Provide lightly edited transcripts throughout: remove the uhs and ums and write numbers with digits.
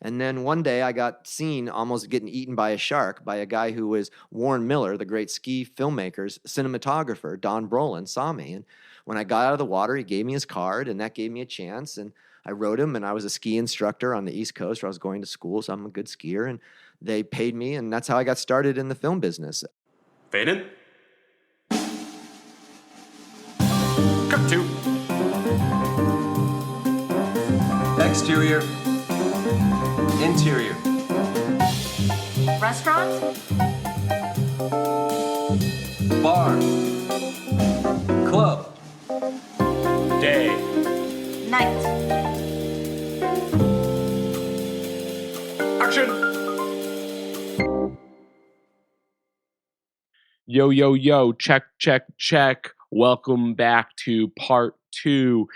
And then one day I got seen almost getting eaten by a shark by a guy who was Warren Miller, the great ski filmmaker's cinematographer. Don Brolin saw me. And when I got out of the water, he gave me his card, and that gave me a chance. And I rode him, and I was a ski instructor on the East Coast where I was going to school, so I'm a good skier. And they paid me, and that's how I got started in the film business. Faded. Cut to. Exterior. Interior. Restaurant? Bar. Club. Day. Night. Action. Yo, yo, yo, check, check, check. Welcome back to part 2,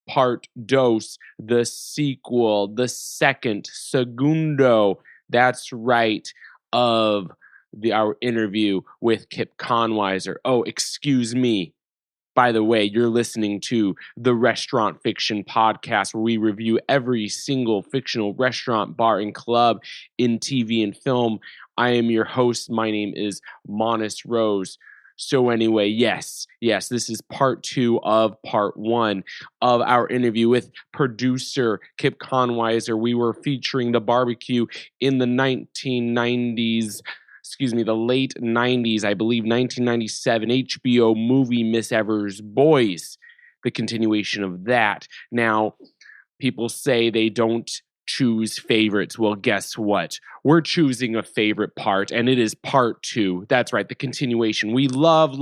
part dos, the sequel, the second, segundo, that's right, of our interview with Kip Konwiser. Oh, excuse me. By the way, you're listening to the Restaurant Fiction Podcast, where we review every single fictional restaurant, bar, and club in TV and film. I am your host. My name is Monis Rose. So anyway, yes, this is part 2 of part 1 of our interview with producer Kip Konwiser. We were featuring the barbecue in the 1990s. The late 90s, I believe 1997 HBO movie Miss Evers' Boys, the continuation of that. Now, people say they don't choose favorites. Well, guess what? We're choosing a favorite part, and it is part 2. That's right, the continuation. We love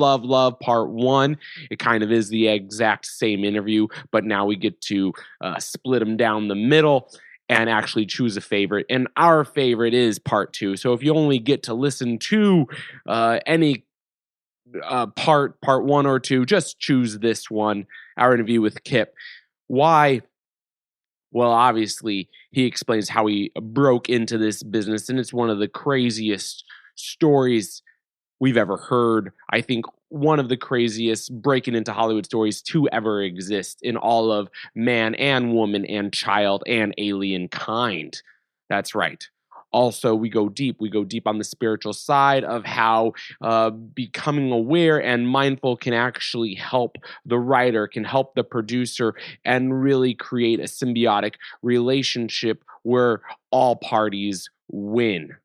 part 1. It kind of is the exact same interview, but now we get to split them down the middle and actually choose a favorite. And our favorite is part 2. So if you only get to listen to any part 1 or 2, just choose this one, our interview with Kip. Why? Well, obviously, he explains how he broke into this business, and it's one of the craziest stories we've ever heard. I think one of the craziest breaking into Hollywood stories to ever exist in all of man and woman and child and alien kind. That's right. Also, we go deep on the spiritual side of how becoming aware and mindful can actually help the writer, can help the producer, and really create a symbiotic relationship where all parties win.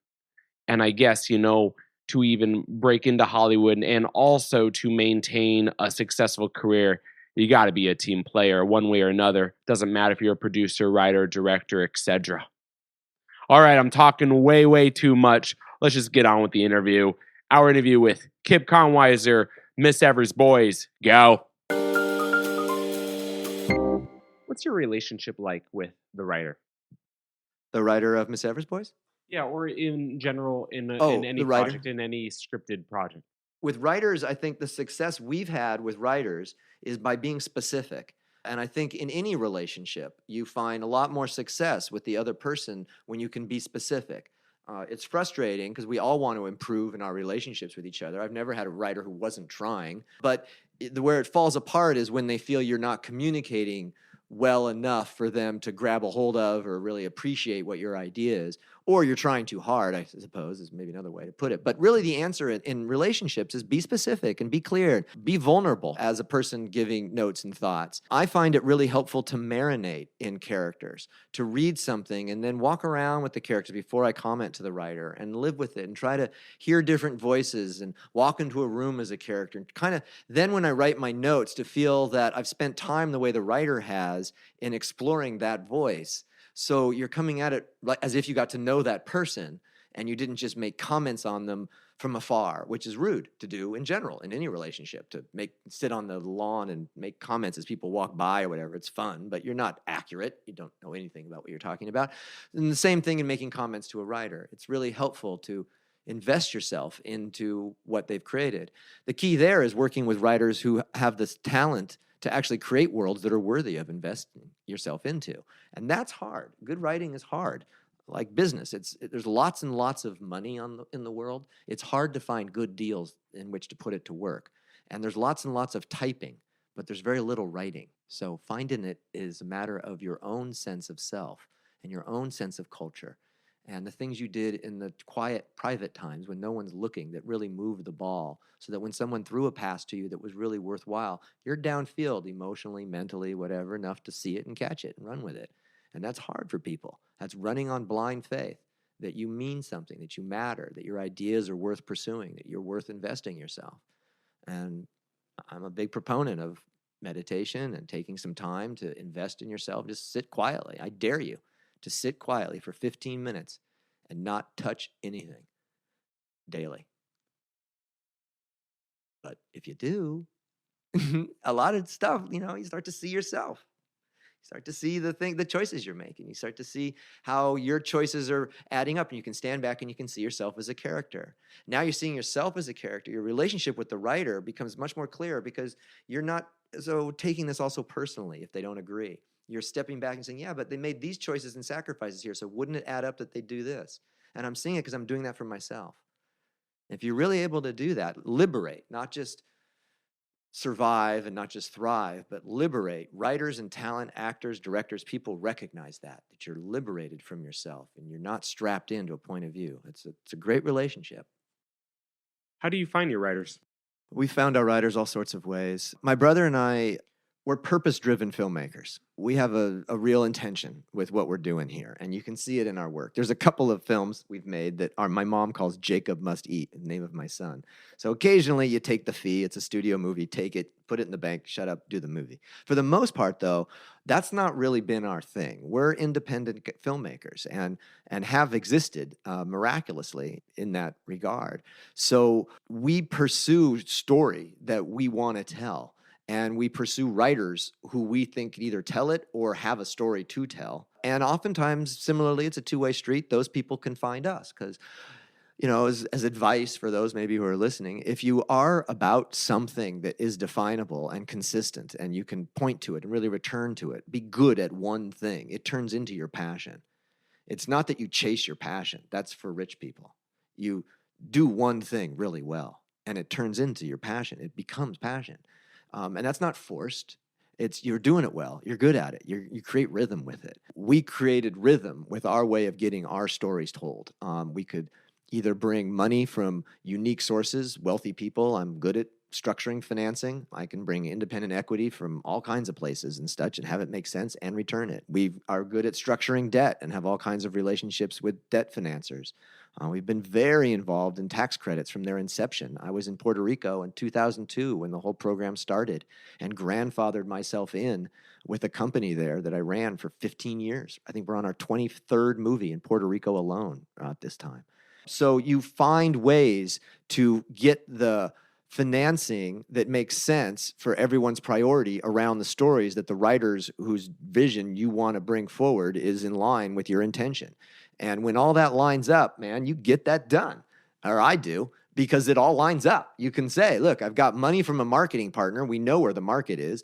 And I guess, to even break into Hollywood and also to maintain a successful career, you got to be a team player one way or another. Doesn't matter if you're a producer, writer, director, etc. All right, I'm talking way too much. Let's just get on with the interview. Our interview with Kip Konwiser, Miss Evers' Boys. Go. What's your relationship like with the writer? The writer of Miss Evers' Boys? Yeah, or in general, in any the writer? project, in any scripted project. With writers, I think the success we've had with writers is by being specific. And I think in any relationship, you find a lot more success with the other person when you can be specific. It's frustrating because we all want to improve in our relationships with each other. I've never had a writer who wasn't trying. But where it falls apart is when they feel you're not communicating well enough for them to grab a hold of or really appreciate what your idea is. Or you're trying too hard, I suppose, is maybe another way to put it. But really the answer in relationships is be specific and be clear. Be vulnerable as a person giving notes and thoughts. I find it really helpful to marinate in characters, to read something and then walk around with the character before I comment to the writer and live with it and try to hear different voices and walk into a room as a character. And kind of then when I write my notes to feel that I've spent time the way the writer has in exploring that voice. So you're coming at it as if you got to know that person and you didn't just make comments on them from afar, which is rude to do in general in any relationship, to sit on the lawn and make comments as people walk by or whatever. It's fun, but you're not accurate. You don't know anything about what you're talking about. And the same thing in making comments to a writer. It's really helpful to invest yourself into what they've created. The key there is working with writers who have this talent to actually create worlds that are worthy of investing yourself into. And that's hard. Good writing is hard. Like business, there's lots and lots of money in the world. It's hard to find good deals in which to put it to work. And there's lots and lots of typing, but there's very little writing. So finding it is a matter of your own sense of self and your own sense of culture and the things you did in the quiet, private times when no one's looking that really moved the ball, so that when someone threw a pass to you that was really worthwhile, you're downfield emotionally, mentally, whatever, enough to see it and catch it and run with it. And that's hard for people. That's running on blind faith that you mean something, that you matter, that your ideas are worth pursuing, that you're worth investing yourself. And I'm a big proponent of meditation and taking some time to invest in yourself. Just sit quietly. I dare you to sit quietly for 15 minutes and not touch anything daily. But if you do, a lot of stuff, you start to see yourself. You start to see the choices you're making. You start to see how your choices are adding up, and you can stand back and you can see yourself as a character. Now you're seeing yourself as a character. Your relationship with the writer becomes much more clear because you're not taking this also personally if they don't agree. You're stepping back and saying, yeah, but they made these choices and sacrifices here, so wouldn't it add up that they do this? And I'm seeing it because I'm doing that for myself. If you're really able to do that, liberate, not just survive and not just thrive, but liberate. Writers and talent, actors, directors, people recognize that you're liberated from yourself and you're not strapped into a point of view. It's a great relationship. How do you find your writers? We found our writers all sorts of ways. My brother and I, we're purpose-driven filmmakers. We have a real intention with what we're doing here, and you can see it in our work. There's a couple of films we've made that my mom calls Jacob Must Eat, the name of my son. So occasionally you take the fee. It's a studio movie. Take it, put it in the bank, shut up, do the movie. For the most part, though, that's not really been our thing. We're independent filmmakers and have existed miraculously in that regard. So we pursue story that we want to tell. And we pursue writers who we think can either tell it or have a story to tell. And oftentimes, similarly, it's a two-way street. Those people can find us because, as advice for those maybe who are listening, if you are about something that is definable and consistent and you can point to it and really return to it, be good at one thing, it turns into your passion. It's not that you chase your passion. That's for rich people. You do one thing really well, and it turns into your passion. It becomes passion. And that's not forced. You're doing it well. You're good at it. You create rhythm with it. We created rhythm with our way of getting our stories told. We could either bring money from unique sources, wealthy people. I'm good at structuring financing. I can bring independent equity from all kinds of places and such and have it make sense and return it. We are good at structuring debt and have all kinds of relationships with debt financiers. We've been very involved in tax credits from their inception. I was in Puerto Rico in 2002 when the whole program started and grandfathered myself in with a company there that I ran for 15 years. I think we're on our 23rd movie in Puerto Rico alone at this time. So you find ways to get the financing that makes sense for everyone's priority around the stories that the writers whose vision you want to bring forward is in line with your intention. And when all that lines up, man, you get that done. Or I do, because it all lines up. You can say, look, I've got money from a marketing partner. We know where the market is.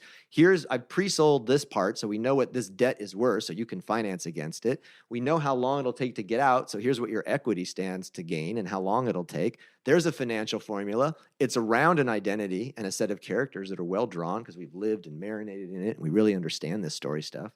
I've pre-sold this part, so we know what this debt is worth, so you can finance against it. We know how long it'll take to get out, so here's what your equity stands to gain and how long it'll take. There's a financial formula. It's around an identity and a set of characters that are well drawn because we've lived and marinated in it, and we really understand this story stuff.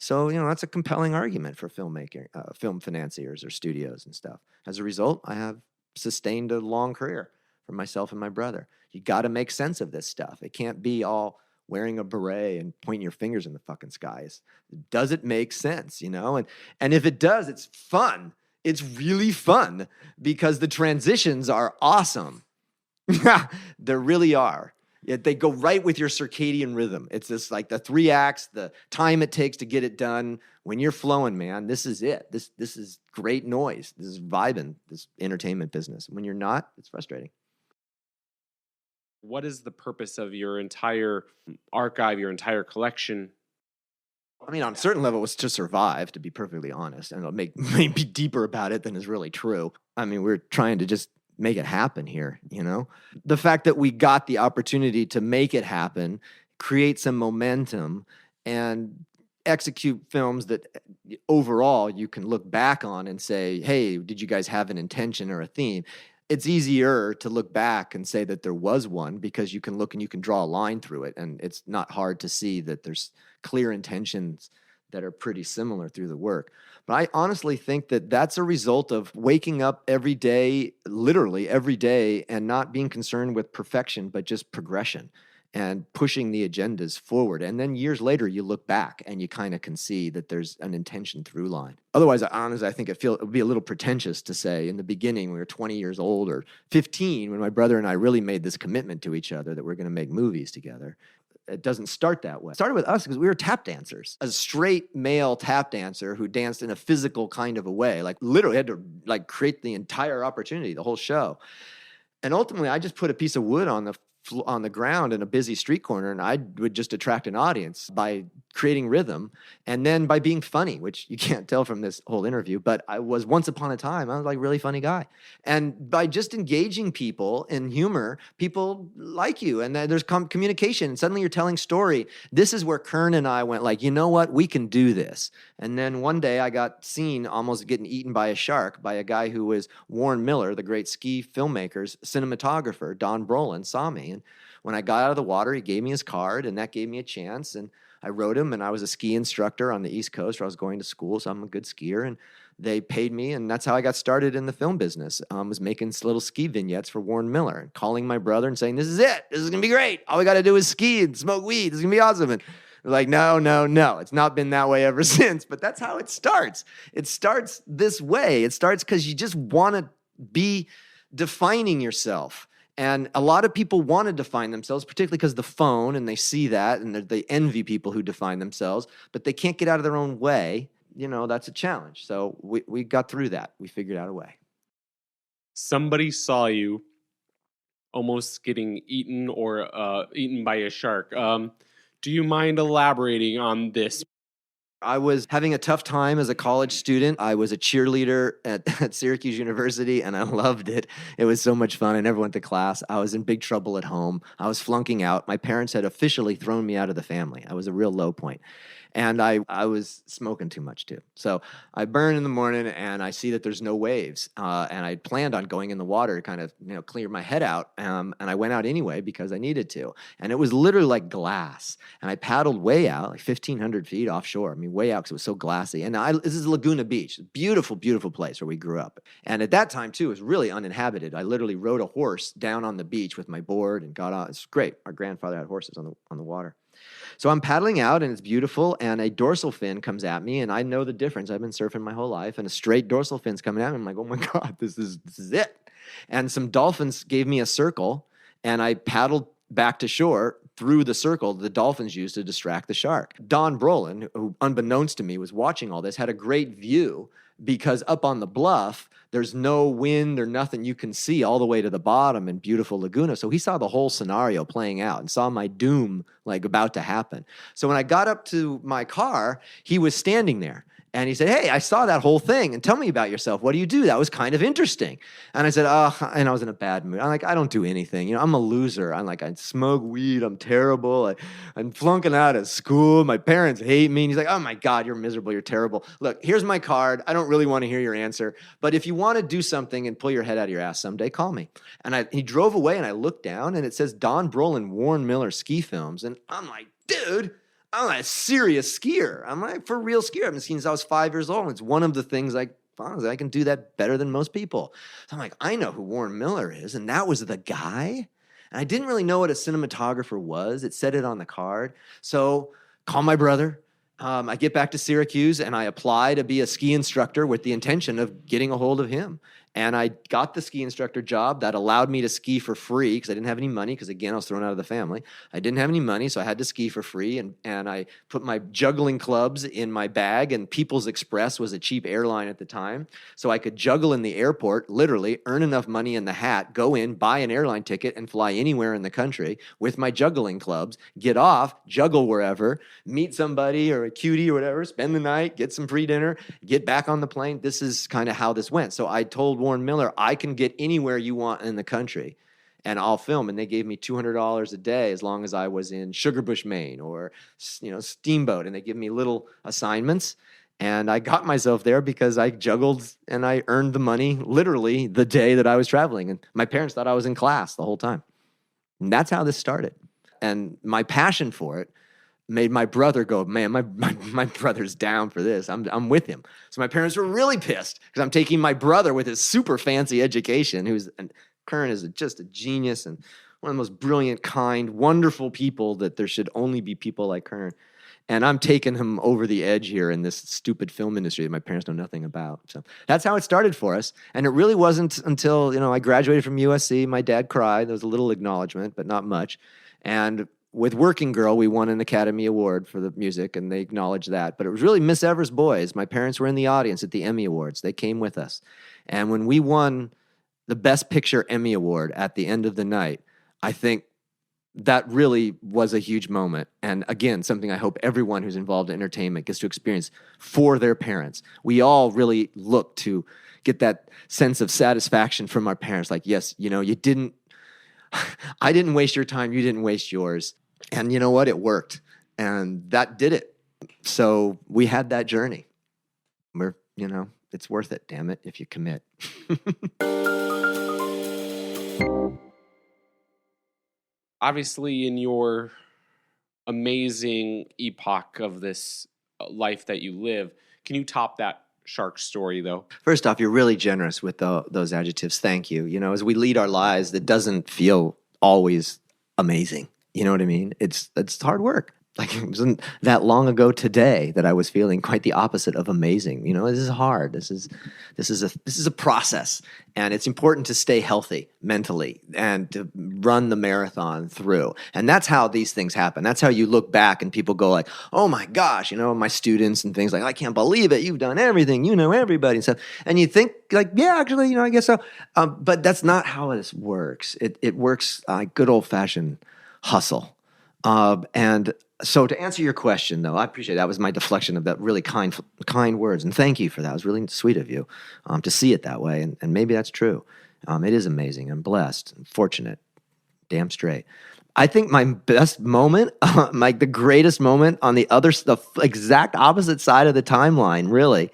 So, that's a compelling argument for film financiers or studios and stuff. As a result, I have sustained a long career for myself and my brother. You got to make sense of this stuff. It can't be all wearing a beret and pointing your fingers in the fucking skies. Does it make sense, And if it does, it's fun. It's really fun because the transitions are awesome. They really are. They go right with your circadian rhythm. It's just like the 3 acts, the time it takes to get it done. When you're flowing, man, this is it. This is great noise. This is vibing, this entertainment business. When you're not, it's frustrating. What is the purpose of your entire archive, your entire collection? I mean, on a certain level, it's to survive, to be perfectly honest. And I'll maybe deeper about it than is really true. I mean, we're trying to just make it happen here, The fact that we got the opportunity to make it happen, create some momentum, and execute films that overall you can look back on and say, hey, did you guys have an intention or a theme? It's easier to look back and say that there was one because you can look and you can draw a line through it, and it's not hard to see that there's clear intentions that are pretty similar through the work. But I honestly think that that's a result of waking up every day, literally every day, and not being concerned with perfection, but just progression and pushing the agendas forward. And then years later, you look back and you kind of can see that there's an intention through line. Otherwise, honestly, I think it would be a little pretentious to say in the beginning, when we were 20 years old or 15, when my brother and I really made this commitment to each other that we're going to make movies together. It doesn't start that way. It started with us because we were tap dancers. A straight male tap dancer who danced in a physical kind of a way, like literally had to like create the entire opportunity, the whole show. And ultimately, I just put a piece of wood on the ground in a busy street corner, and I would just attract an audience by creating rhythm and then by being funny, which you can't tell from this whole interview, but I was once upon a time, I was like a really funny guy. And by just engaging people in humor, people like you, and there's communication, and suddenly you're telling story. This is where Kern and I went like, you know what, we can do this. And then one day I got seen almost getting eaten by a shark by a guy who was Warren Miller, the great ski filmmaker's cinematographer. Don Brolin saw me, and when I got out of the water, he gave me his card, and that gave me a chance. And I wrote him, and I was a ski instructor on the East Coast where I was going to school, so I'm a good skier. And they paid me, and that's how I got started in the film business. Was making little ski vignettes for Warren Miller and calling my brother and saying, this is it. This is going to be great. All we got to do is ski and smoke weed. This is going to be awesome. And they're like, no. It's not been that way ever since. But that's how it starts. It starts this way. It starts because you just want to be defining yourself. And a lot of people want to define themselves, particularly because of the phone, and they see that, and they envy people who define themselves, but they can't get out of their own way. You know, that's a challenge. So we got through that. We figured out a way. Somebody saw you almost getting eaten or eaten by a shark. Do you mind elaborating on this? I was having a tough time as a college student. I was a cheerleader at Syracuse University, and I loved it. It was so much fun. I never went to class. I was in big trouble at home. I was flunking out. My parents had officially thrown me out of the family. I was a real low point. And I was smoking too much too. So I burn in the morning, and I see that there's no waves. And I planned on going in the water to kind of clear my head out. And I went out anyway because I needed to. And it was literally like glass. And I paddled way out, like 1,500 feet offshore. I mean, way out because it was so glassy. And this is Laguna Beach, beautiful, beautiful place where we grew up. And at that time too, it was really uninhabited. I literally rode a horse down on the beach with my board and got on. It's great. Our grandfather had horses on the water. So I'm paddling out, and it's beautiful, and a dorsal fin comes at me, and I know the difference. I've been surfing my whole life, and a straight dorsal fin's coming at me. I'm like, oh my God, this is it. And some dolphins gave me a circle, and I paddled back to shore through the circle the dolphins used to distract the shark. Don Brolin, who unbeknownst to me was watching all this, had a great view because up on the bluff, there's no wind or nothing. You can see all the way to the bottom in beautiful Laguna. So he saw the whole scenario playing out and saw my doom like about to happen. So when I got up to my car, he was standing there. And he said, hey, I saw that whole thing, and tell me about yourself. What do you do? That was kind of interesting. And I said, and I was in a bad mood. I'm like, I don't do anything. I'm a loser. I'm like, I smoke weed. I'm terrible. I'm flunking out of school. My parents hate me. And he's like, oh my God, you're miserable. You're terrible. Look, here's my card. I don't really want to hear your answer. But if you want to do something and pull your head out of your ass someday, call me. And he drove away, and I looked down, and it says Don Brolin, Warren Miller Ski Films. And I'm like, dude, I'm a serious skier. I'm like, for real skier. I've been skiing since I was 5 years old. It's one of the things I can do that better than most people. So I'm like, I know who Warren Miller is, and that was the guy. And I didn't really know what a cinematographer was. It said it on the card. So call my brother. I get back to Syracuse, and I apply to be a ski instructor with the intention of getting a hold of him. And I got the ski instructor job that allowed me to ski for free because I didn't have any money because, again, I was thrown out of the family. I didn't have any money, so I had to ski for free. And I put my juggling clubs in my bag, and People's Express was a cheap airline at the time. So I could juggle in the airport, literally, earn enough money in the hat, go in, buy an airline ticket, and fly anywhere in the country with my juggling clubs, get off, juggle wherever, meet somebody or a cutie or whatever, spend the night, get some free dinner, get back on the plane. This is kind of how this went. So I told Warren Miller, I can get anywhere you want in the country and I'll film. And they gave me $200 a day as long as I was in Sugarbush, Maine or, Steamboat. And they give me little assignments. And I got myself there because I juggled and I earned the money literally the day that I was traveling. And my parents thought I was in class the whole time. And that's how this started. And my passion for it made my brother go, man, my brother's down for this. I'm with him. So my parents were really pissed because I'm taking my brother with his super fancy education, Curran is just a genius and one of the most brilliant, kind, wonderful people that there should only be people like Curran. And I'm taking him over the edge here in this stupid film industry that my parents know nothing about. So that's how it started for us. And it really wasn't until, I graduated from USC. My dad cried. There was a little acknowledgement, but not much. And with Working Girl, we won an Academy Award for the music, and they acknowledged that. But it was really Miss Evers' Boys. My parents were in the audience at the Emmy Awards. They came with us. And when we won the Best Picture Emmy Award at the end of the night, I think that really was a huge moment. And again, something I hope everyone who's involved in entertainment gets to experience for their parents. We all really look to get that sense of satisfaction from our parents. Like, yes, I didn't waste your time. You didn't waste yours. And you know what? It worked. And that did it. So we had that journey. It's worth it, damn it, if you commit. Obviously, in your amazing epoch of this life that you live, can you top that shark story, though? First off, you're really generous with those adjectives. Thank you. As we lead our lives, that doesn't feel always amazing. You know what I mean? It's hard work. Like, it wasn't that long ago today that I was feeling quite the opposite of amazing. This is hard. This is a process, and it's important to stay healthy mentally and to run the marathon through. And that's how these things happen. That's how you look back and people go like, "Oh my gosh," my students and things like, "I can't believe it. You've done everything. You know everybody," and stuff. And you think like, "Yeah, actually, I guess so." But that's not how this works. It works good old fashioned hustle, and. So to answer your question, though, I appreciate that was my deflection of that really kind words, and thank you for that. It was really sweet of you to see it that way, and maybe that's true. It is amazing. I'm blessed and fortunate, damn straight. I think my best moment, the greatest moment on the exact opposite side of the timeline, really,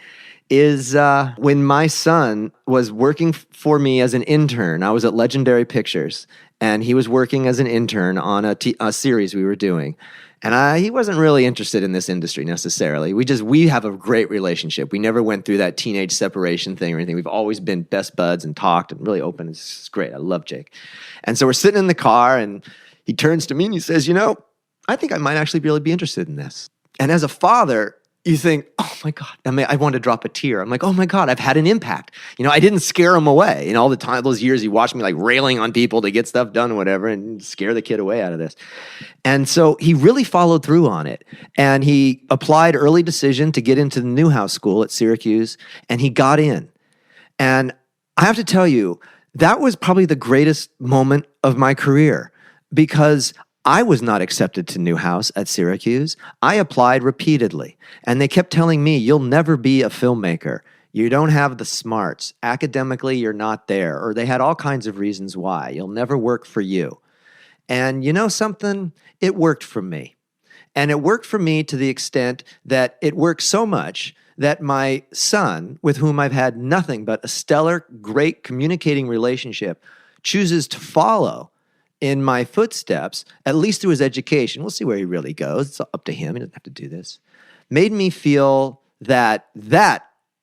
is when my son was working for me as an intern. I was at Legendary Pictures, and he was working as an intern on a series we were doing. And he wasn't really interested in this industry necessarily. We have a great relationship. We never went through that teenage separation thing or anything. We've always been best buds and talked and really open. It's great. I love Jake. And so we're sitting in the car, and he turns to me and he says, I think I might actually really be interested in this. And as a father, you think, oh my God, I want to drop a tear. I'm like, oh my God, I've had an impact. I didn't scare him away. All the time, those years he watched me like railing on people to get stuff done or whatever and scare the kid away out of this. And so he really followed through on it. And he applied early decision to get into the Newhouse School at Syracuse, and he got in. And I have to tell you, that was probably the greatest moment of my career, because I was not accepted to Newhouse at Syracuse. I applied repeatedly, and they kept telling me, you'll never be a filmmaker. You don't have the smarts. Academically, you're not there. Or they had all kinds of reasons why. You'll never work for you. And you know something? It worked for me. And it worked for me to the extent that it worked so much that my son, with whom I've had nothing but a stellar, great communicating relationship, chooses to follow in my footsteps, at least through his education. We'll see where he really goes. It's up to him. He doesn't have to do this. Made me feel that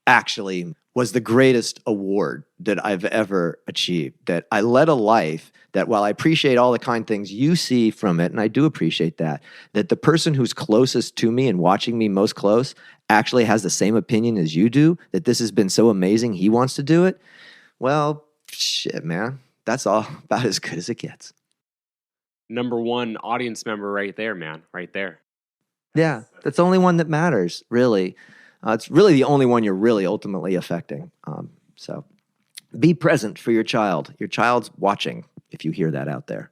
actually was the greatest award that I've ever achieved. That I led a life that, while I appreciate all the kind things you see from it, and I do appreciate that the person who's closest to me and watching me most close actually has the same opinion as you do, that this has been so amazing he wants to do it. Well, shit, man. That's all about as good as it gets. Number one audience member right there, man. Right there. Yeah, that's the only one that matters, really. It's really the only one you're really ultimately affecting. So be present for your child. Your child's watching, if you hear that out there.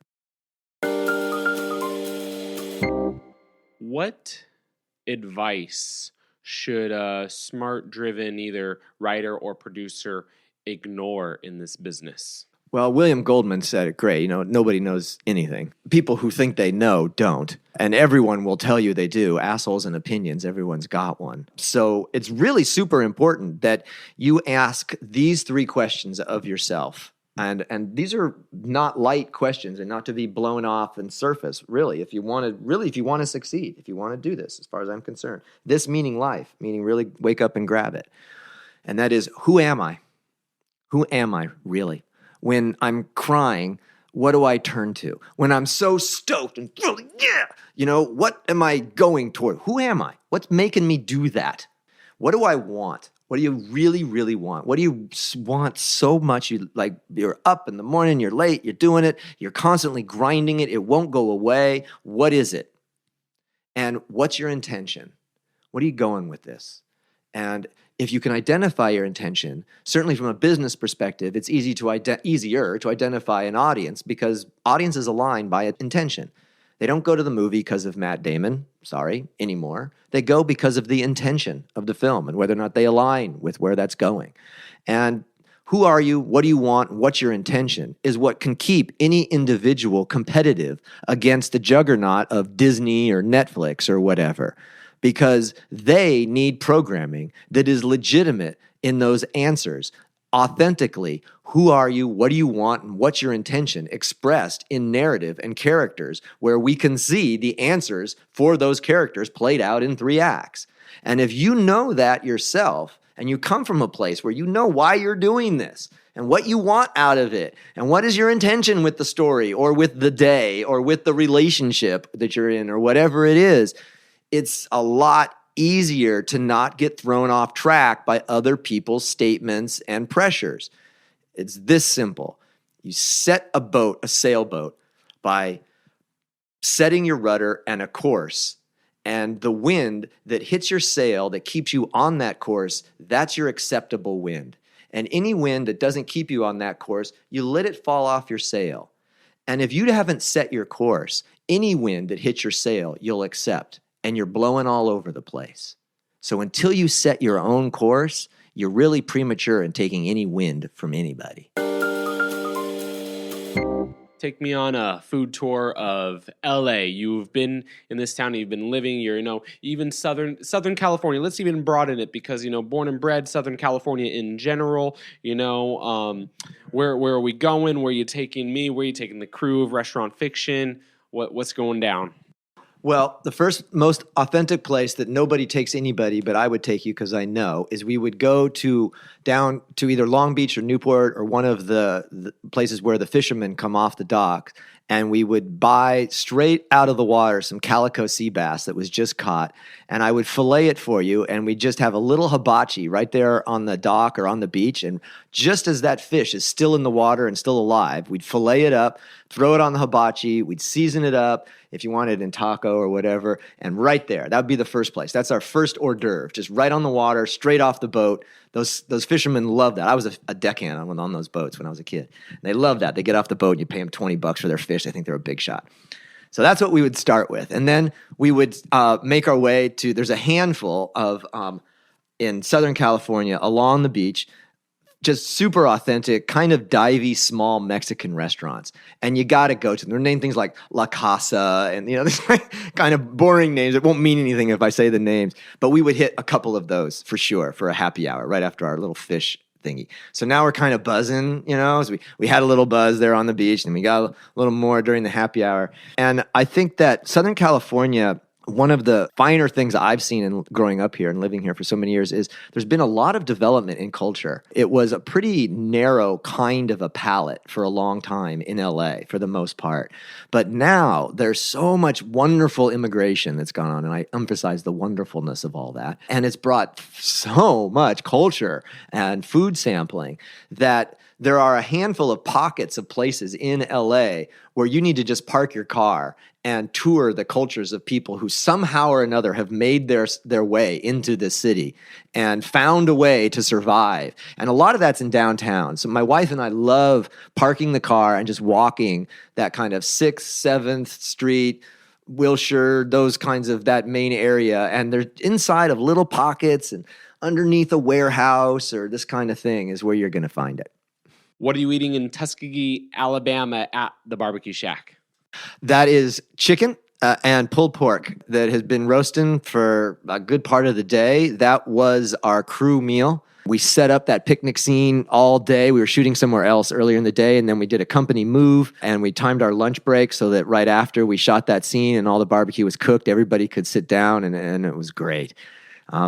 What advice should a smart-driven either writer or producer ignore in this business? Well, William Goldman said it great. Nobody knows anything. People who think they know don't. And everyone will tell you they do. Assholes and opinions, everyone's got one. So it's really super important that you ask these three questions of yourself. And these are not light questions and not to be blown off and surface, really. If you want to succeed, if you want to do this, as far as I'm concerned. This meaning life, meaning really wake up and grab it. And that is, who am I? Who am I really? When I'm crying, what do I turn to? When I'm so stoked and feeling, what am I going toward? Who am I? What's making me do that? What do I want? What do you really, really want? What do you want so much? You're up in the morning, you're late, you're doing it, you're constantly grinding it, it won't go away. What is it? And what's your intention? What are you going with this? And if you can identify your intention, certainly from a business perspective, it's easier to identify an audience because audiences align by intention. They don't go to the movie because of Matt Damon, anymore. They go because of the intention of the film and whether or not they align with where that's going. And who are you, what do you want, what's your intention is what can keep any individual competitive against the juggernaut of Disney or Netflix or whatever. Because they need programming that is legitimate in those answers. Authentically, who are you, what do you want, and what's your intention expressed in narrative and characters where we can see the answers for those characters played out in 3 acts. And if you know that yourself, and you come from a place where you know why you're doing this, and what you want out of it, and what is your intention with the story, or with the day, or with the relationship that you're in, or whatever it is, it's a lot easier to not get thrown off track by other people's statements and pressures. It's this simple. You set a sailboat, by setting your rudder and a course, and the wind that hits your sail that keeps you on that course, that's your acceptable wind. And any wind that doesn't keep you on that course, you let it fall off your sail. And if you haven't set your course, any wind that hits your sail, you'll accept. And you're blowing all over the place. So until you set your own course, you're really premature in taking any wind from anybody. Take me on a food tour of LA. You've been in this town, you've been living, even Southern California. Let's even broaden it because, born and bred Southern California in general, where are we going? Where are you taking me? Where are you taking the crew of Restaurant Fiction? What's going down? Well, the first most authentic place that nobody takes anybody, but I would take you because I know, is we would go down to either Long Beach or Newport or one of the places where the fishermen come off the dock, and we would buy straight out of the water some calico sea bass that was just caught, and I would fillet it for you, and we'd just have a little hibachi right there on the dock or on the beach, and just as that fish is still in the water and still alive, we'd fillet it up, throw it on the hibachi, we'd season it up, if you wanted in taco or whatever, and right there, that would be the first place. That's our first hors d'oeuvre, just right on the water, straight off the boat. Those fishermen love that. I was a deckhand on those boats when I was a kid. They love that. They get off the boat and you pay them $20 for their fish. They think they're a big shot. So that's what we would start with. And then we would make our way to, there's a handful of, in Southern California, along the beach, just super authentic, kind of divey, small Mexican restaurants. And you got to go to them. They're named things like La Casa and, these kind of boring names. It won't mean anything if I say the names. But we would hit a couple of those for sure for a happy hour right after our little fish thingy. So now we're kind of buzzing, so we had a little buzz there on the beach and we got a little more during the happy hour. And I think that Southern California, one of the finer things I've seen in growing up here and living here for so many years is there's been a lot of development in culture. It was a pretty narrow kind of a palette for a long time in LA for the most part. But now there's so much wonderful immigration that's gone on, and I emphasize the wonderfulness of all that. And it's brought so much culture and food sampling that there are a handful of pockets of places in LA where you need to just park your car and tour the cultures of people who somehow or another have made their way into this city and found a way to survive. And a lot of that's in downtown. So my wife and I love parking the car and just walking that kind of 6th, 7th Street, Wilshire, those kinds of that main area. And they're inside of little pockets and underneath a warehouse or this kind of thing is where you're going to find it. What are you eating in Tuskegee, Alabama at the Barbecue Shack? That is chicken and pulled pork that has been roasting for a good part of the day. That was our crew meal. We set up that picnic scene all day. We were shooting somewhere else earlier in the day, and then we did a company move, and we timed our lunch break so that right after we shot that scene and all the barbecue was cooked, everybody could sit down, and it was great.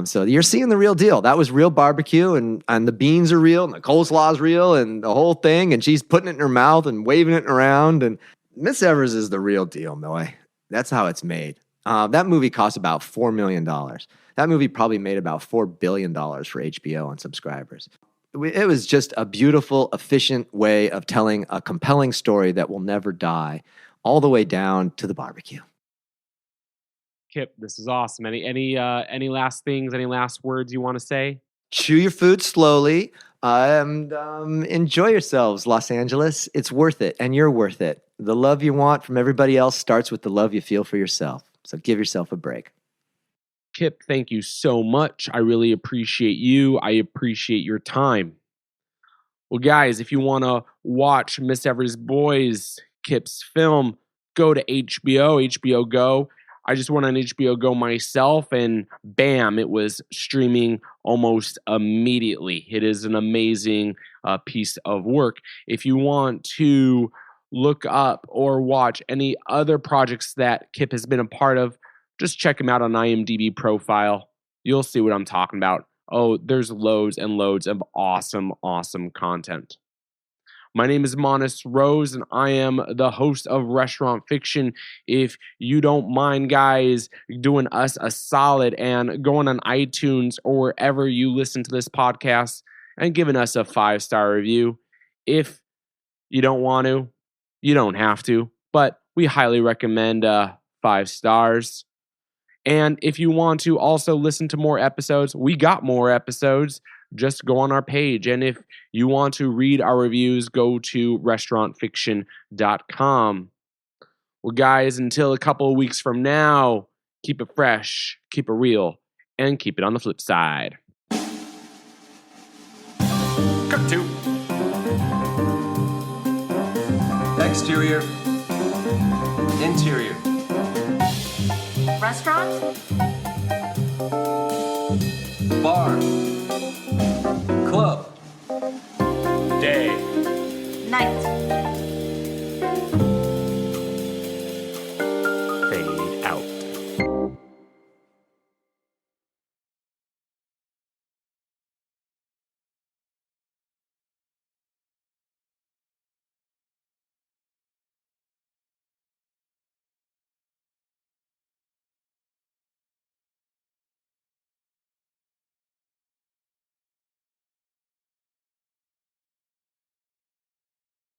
So you're seeing the real deal. That was real barbecue, and the beans are real, and the coleslaw is real, and the whole thing, and she's putting it in her mouth and waving it around, and Miss Evers is the real deal, Millie. That's how it's made. That movie cost about $4 million. That movie probably made about $4 billion for HBO on subscribers. It was just a beautiful, efficient way of telling a compelling story that will never die, all the way down to the barbecue. Kip, this is awesome. Any last things, any last words you want to say? Chew your food slowly and enjoy yourselves, Los Angeles. It's worth it, and you're worth it. The love you want from everybody else starts with the love you feel for yourself. So give yourself a break. Kip, thank you so much. I really appreciate you. I appreciate your time. Well, guys, if you want to watch Miss Evers' Boys, Kip's film, go to HBO Go. I just went on HBO Go myself, and bam, it was streaming almost immediately. It is an amazing piece of work. If you want to look up or watch any other projects that Kip has been a part of, just check him out on IMDb profile. You'll see what I'm talking about. Oh, there's loads and loads of awesome, awesome content. My name is Monis Rose, and I am the host of Restaurant Fiction. If you don't mind, guys, doing us a solid and going on iTunes or wherever you listen to this podcast and giving us a 5-star review. If you don't want to, you don't have to, but we highly recommend 5 stars. And if you want to also listen to more episodes, we got more episodes. Just go on our page. And if you want to read our reviews, go to restaurantfiction.com. Well, guys, until a couple of weeks from now, keep it fresh, keep it real, and keep it on the flip side. Cut to Exterior. Interior. Restaurant? Bar. Club. day. Night.